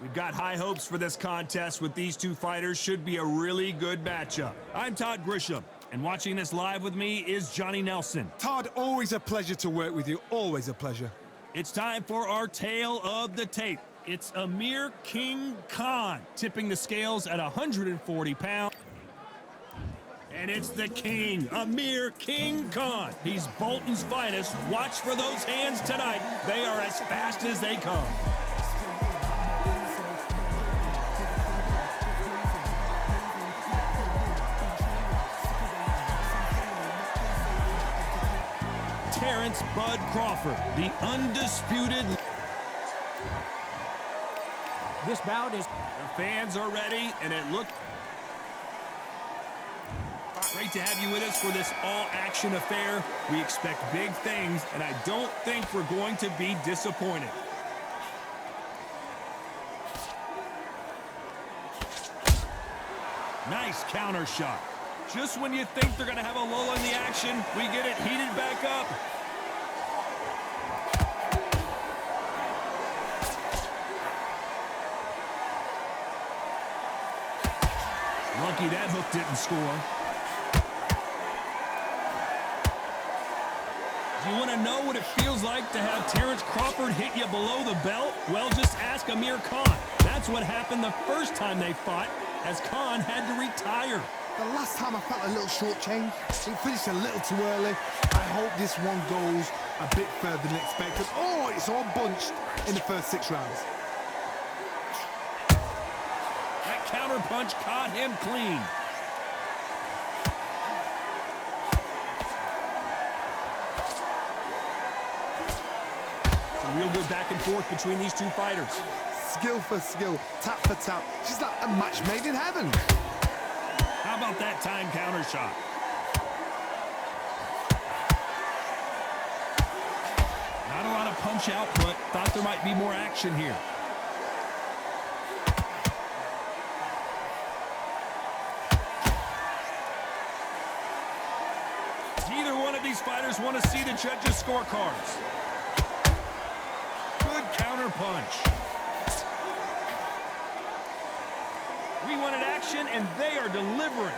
We've got high hopes for this contest with these two fighters. Should be a really good matchup. I'm Todd Grisham, and watching this live with me is Johnny Nelson. Todd, always a pleasure to work with you. Always a pleasure. It's time for our tale of the tape. It's Amir King Khan tipping the scales at 140 pounds. And it's the king, Amir King Khan. He's Bolton's finest. Watch for those hands tonight. They are as fast as they come. Terrence Bud Crawford, the undisputed. This bout is... The fans are ready, and it looks great to have you with us for this all-action affair. We expect big things, and I don't think we're going to be disappointed. Nice counter shot. Just when you think they're going to have a lull in the action, we get it heated back up. Lucky that hook didn't score. Do you want to know what it feels like to have Terrence Crawford hit you below the belt? Well, just ask Amir Khan. That's what happened the first time they fought, as Khan had to retire. The last time I felt a little shortchanged, it finished a little too early. I hope this one goes a bit further than expected. Oh, it's all bunched in the first 6 rounds. That counter punch caught him clean. It's a real good back and forth between these two fighters. Skill for skill, tap for tap. She's like a match made in heaven. How about that time counter shot? Not a lot of punch output. Thought there might be more action here. Neither one of these fighters want to see the judges' scorecards. Good counter punch. We wanted action, and they are delivering.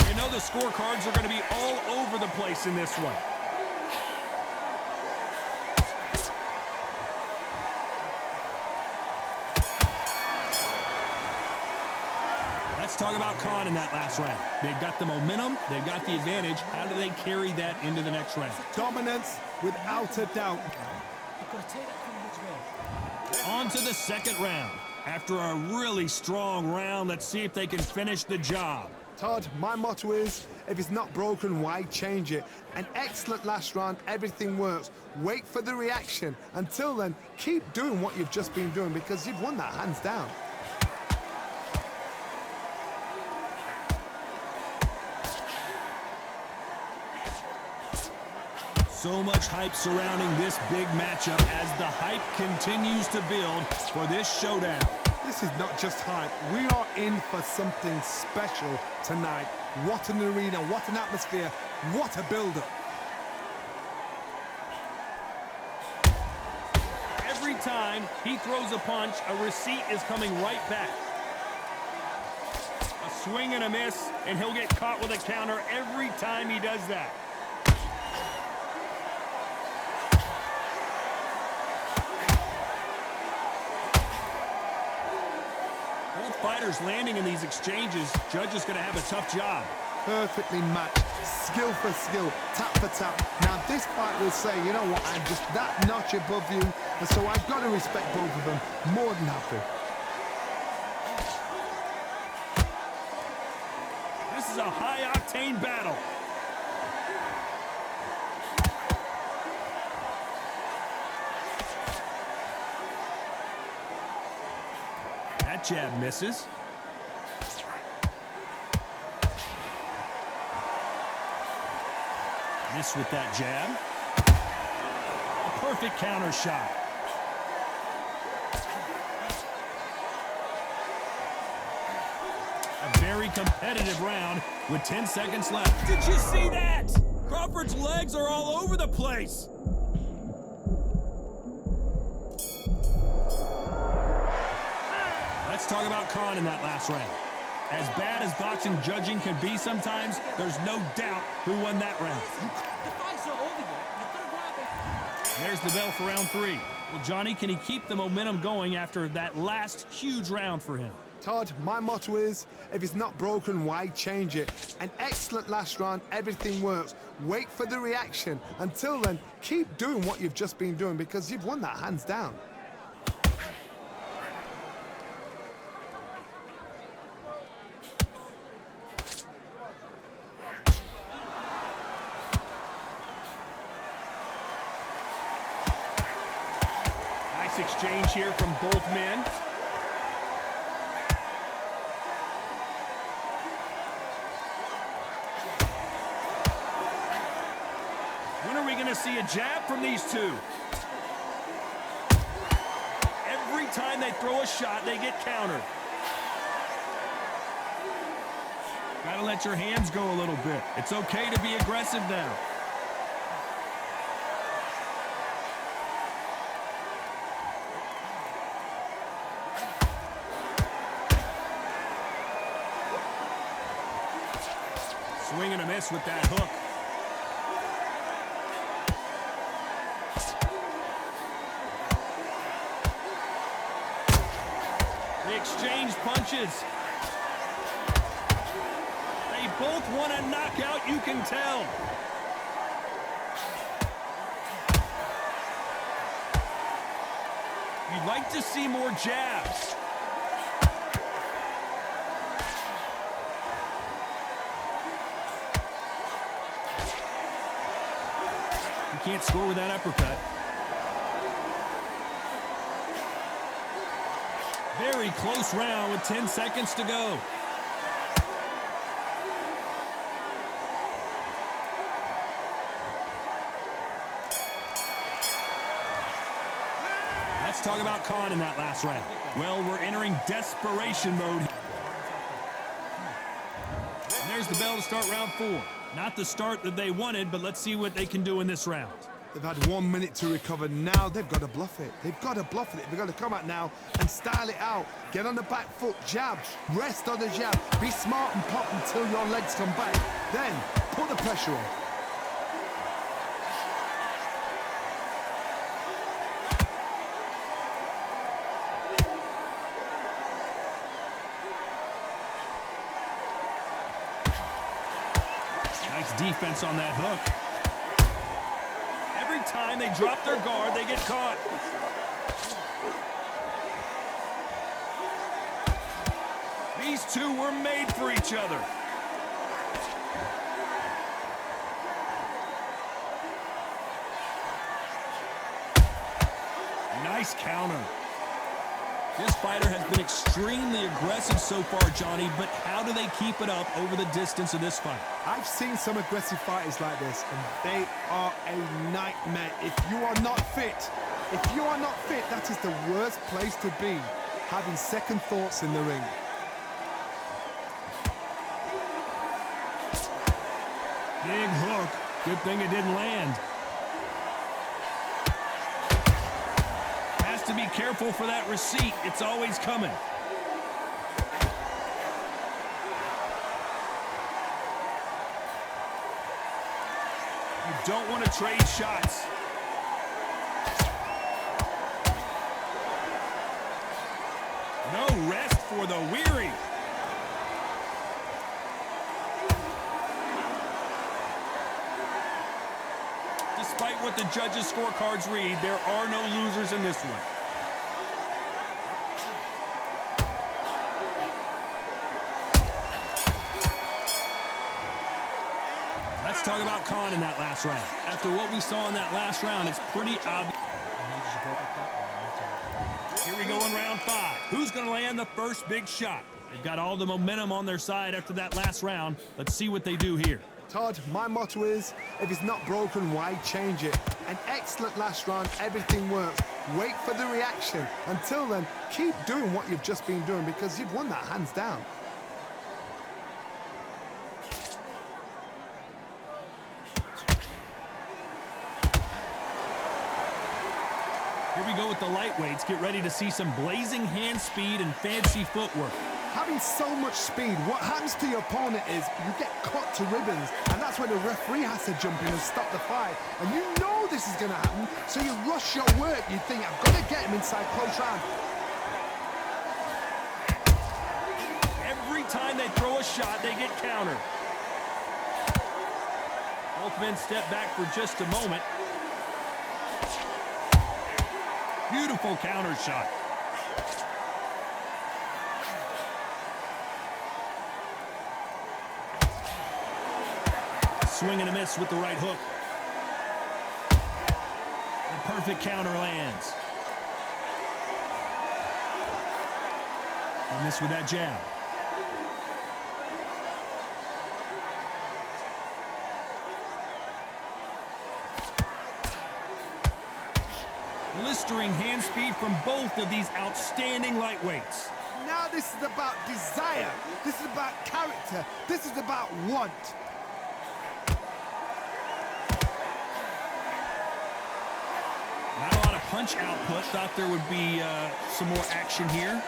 You know the scorecards are going to be all over the place in this one. Let's talk about Khan in that last round. They've got the momentum, they've got the advantage. How do they carry that into the next round? Dominance, without a doubt. On to the second round. After a really strong round, let's see if they can finish the job. Todd, my motto is, if it's not broken, why change it? An excellent last round, everything works. Wait for the reaction. Until then, keep doing what you've just been doing because you've won that hands down. So much hype surrounding this big matchup as the hype continues to build for this showdown. This is not just hype. We are in for something special tonight. What an arena, what an atmosphere, what a build-up. Every time he throws a punch, a receipt is coming right back. A swing and a miss, and he'll get caught with a counter every time he does that. Fighters landing in these exchanges, judge is going to have a tough job. Perfectly matched, skill for skill, tap for tap. Now this fight will say, you know what, I'm just that notch above you, and so I've got to respect both of them. More than happy. This is a high-octane battle. That jab misses. Miss with that jab. A perfect counter shot. A very competitive round with 10 seconds left. Did you see that? Crawford's legs are all over the place. Let's talk about Khan in that last round. As bad as boxing judging can be sometimes, there's no doubt who won that round. There's the bell for round 3. Well, Johnny, can he keep the momentum going after that last huge round for him? Todd, my motto is, if it's not broken, why change it? An excellent last round, everything works. Wait for the reaction. Until then, keep doing what you've just been doing because you've won that hands down. Nice exchange here from both men. When are we going to see a jab from these two? Every time they throw a shot, they get countered. Gotta let your hands go a little bit. It's okay to be aggressive now. Swing and a miss with that hook. They exchange punches. They both want a knockout, you can tell. You'd like to see more jabs. You can't score with that uppercut. Very close round with 10 seconds to go. Let's talk about Khan in that last round. Well, we're entering desperation mode. And there's the bell to start round 4. Not the start that they wanted, but let's see what they can do in this round. They've had 1 minute to recover. Now they've got to bluff it. They've got to bluff it. They've got to come out now and style it out. Get on the back foot, jab, rest on the jab. Be smart and pop until your legs come back. Then put the pressure on. Nice defense on that hook. Every time they drop their guard, they get caught. These two were made for each other. Nice counter. This fighter has been extremely aggressive so far, Johnny, but how do they keep it up over the distance of this fight? I've seen some aggressive fighters like this, and they are a nightmare. If you are not fit, that is the worst place to be, having second thoughts in the ring. Big hook. Good thing it didn't land. Has to be careful for that receipt. It's always coming. You don't want to trade shots. No rest for the weary. Despite what the judges' scorecards read, there are no losers in this one. Let's talk about Khan in that last round. After what we saw in that last round, it's pretty obvious. Here we go in round 5. Who's going to land the first big shot? They've got all the momentum on their side after that last round. Let's see what they do here. Todd, my motto is, if it's not broken, why change it? An excellent last round, everything works. Wait for the reaction. Until then, keep doing what you've just been doing because you've won that hands down. Here Here we go with the lightweights. Get ready to see some blazing hand speed and fancy footwork. Having so much speed, what happens to your opponent is you get cut to ribbons, and that's where the referee has to jump in and stop the fight. And you know this is going to happen, so you rush your work. You think, I've got to get him inside close round. Every time they throw a shot, they get countered. Both men step back for just a moment. Beautiful counter shot. Swing and a miss with the right hook. The perfect counter lands. And miss with that jab. Blistering hand speed from both of these outstanding lightweights. Now this is about desire. This is about character. This is about want. Not a lot of punch output. Thought there would be some more action here.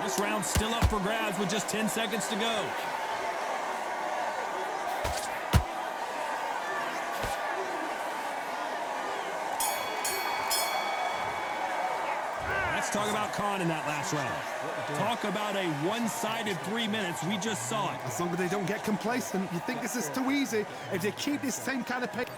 This round's still up for grabs with just 10 seconds to go. Let's talk about Khan in that last round. Talk about a one-sided 3 minutes. We just saw it. As long as they don't get complacent, you think this is too easy. If they keep this same kind of pace.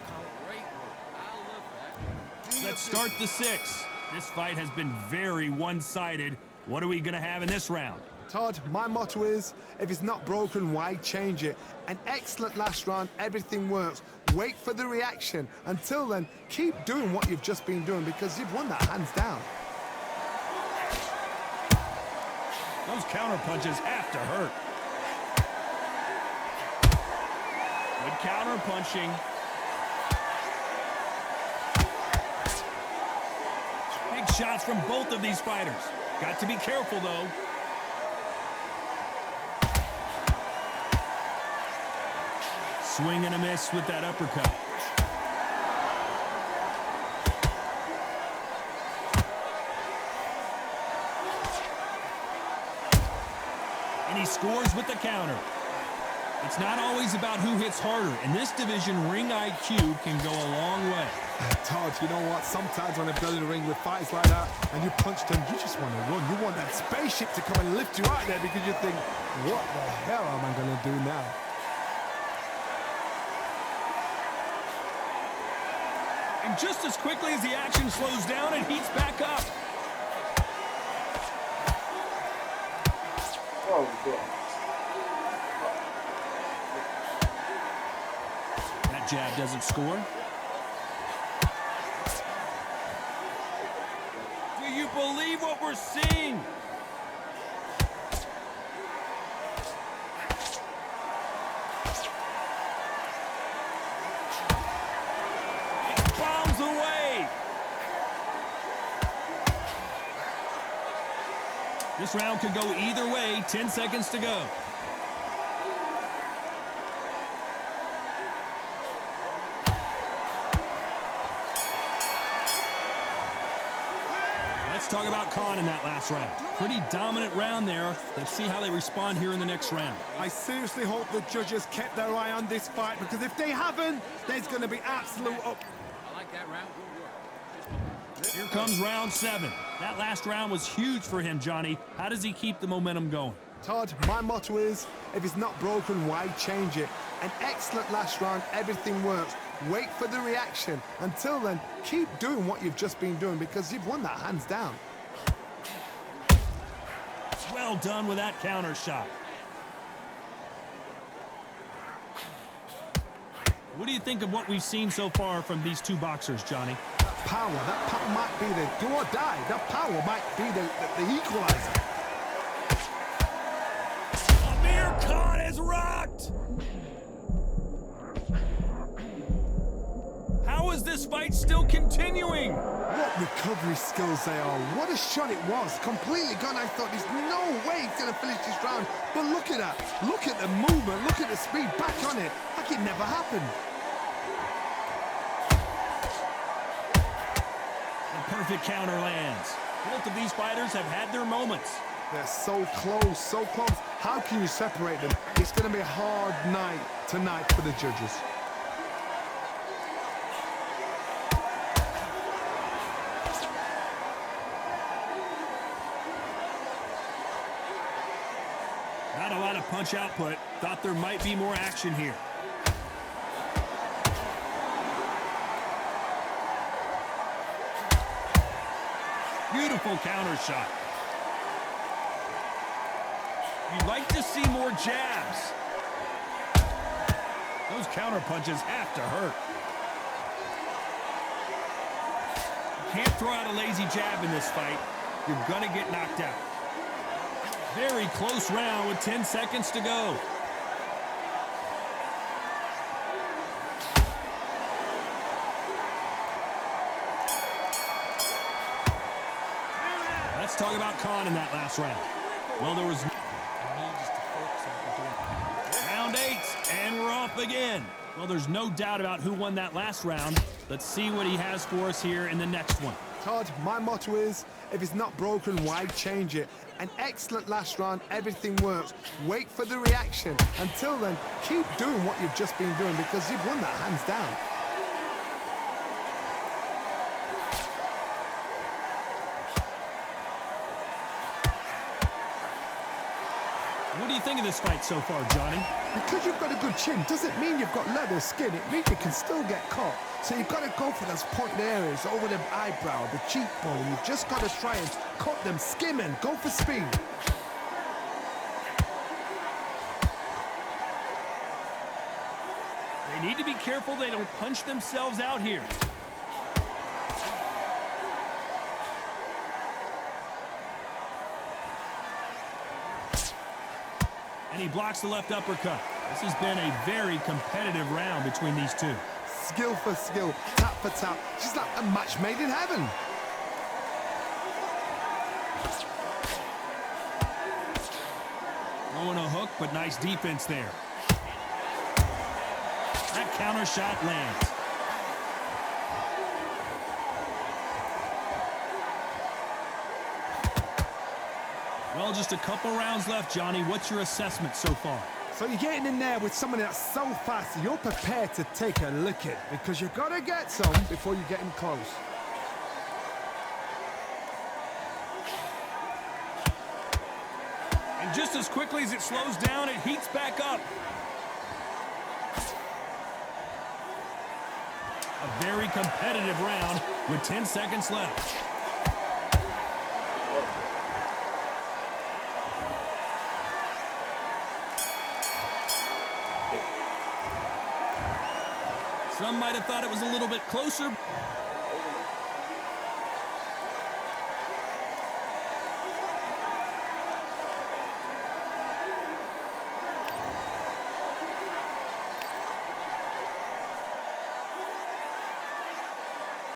Let's start the 6. This fight has been very one-sided. What are we going to have in this round? Todd, my motto is, if it's not broken, why change it? An excellent last round, everything works. Wait for the reaction. Until then, keep doing what you've just been doing because you've won that hands down. Those counter punches have to hurt. Good counter punching. Big shots from both of these fighters. Got to be careful, though. Swing and a miss with that uppercut. And he scores with the counter. It's not always about who hits harder. In this division, ring IQ can go a long way. Todd, you know what? Sometimes when they're building a ring with fights like that and you punch them, you just want to run. You want that spaceship to come and lift you out there because you think, what the hell am I going to do now? And just as quickly as the action slows down, it heats back up. That jab doesn't score. Do you believe what we're seeing? It bombs away. This round could go either way. 10 seconds to go. Let's talk about Khan in that last round. Pretty dominant round there. Let's see how they respond here in the next round. I seriously hope the judges kept their eye on this fight because if they haven't, there's going to be absolute up. I like that round. Good work. Here comes round 7. That last round was huge for him, Johnny. How does he keep the momentum going? Todd, my motto is, if it's not broken, why change it? An excellent last round, everything works. Wait for the reaction. Until then, keep doing what you've just been doing because you've won that hands down. Well done with that counter shot. What do you think of what we've seen so far from these two boxers, Johnny? That power might be the do or die. That power might be the equalizer. Amir Khan is rocked! How is this fight still continuing? What recovery skills they are. What a shot it was. Completely gone. I thought there's no way he's going to finish this round. But look at that. Look at the movement. Look at the speed. Back on it. Like it never happened. Perfect counter lands. Both of these fighters have had their moments. They're so close, so close. How can you separate them? It's going to be a hard night tonight for the judges. Not a lot of punch output. Thought there might be more action here. Beautiful counter shot. You'd like to see more jabs. Those counter punches have to hurt. You can't throw out a lazy jab in this fight. You're gonna get knocked out. Very close round with 10 seconds to go. Let's talk about Khan in that last round. Well, there was round 8, and we're off again. Well, there's no doubt about who won that last round. Let's see what he has for us here in the next one. Todd, my motto is, if it's not broken, why change it? An excellent last round, everything works. Wait for the reaction. Until then, keep doing what you've just been doing because you've won that hands down. What do you think of this fight so far, Johnny? Because you've got a good chin doesn't mean you've got leather skin. It means you can still get caught. So you've got to go for those pointed areas over the eyebrow, the cheekbone. You've just got to try and cut them, skim and go for speed. They need to be careful they don't punch themselves out here. And he blocks the left uppercut. This has been a very competitive round between these two. Skill for skill, tap for tap. She's like a match made in heaven. Throwing a hook, but nice defense there. That counter shot lands. Well, just a couple rounds left, Johnny. What's your assessment so far? So you're getting in there with someone that's so fast, you're prepared to take a licking because you've got to get some before you get in close. And just as quickly as it slows down, it heats back up. A very competitive round with 10 seconds left. Some might have thought it was a little bit closer.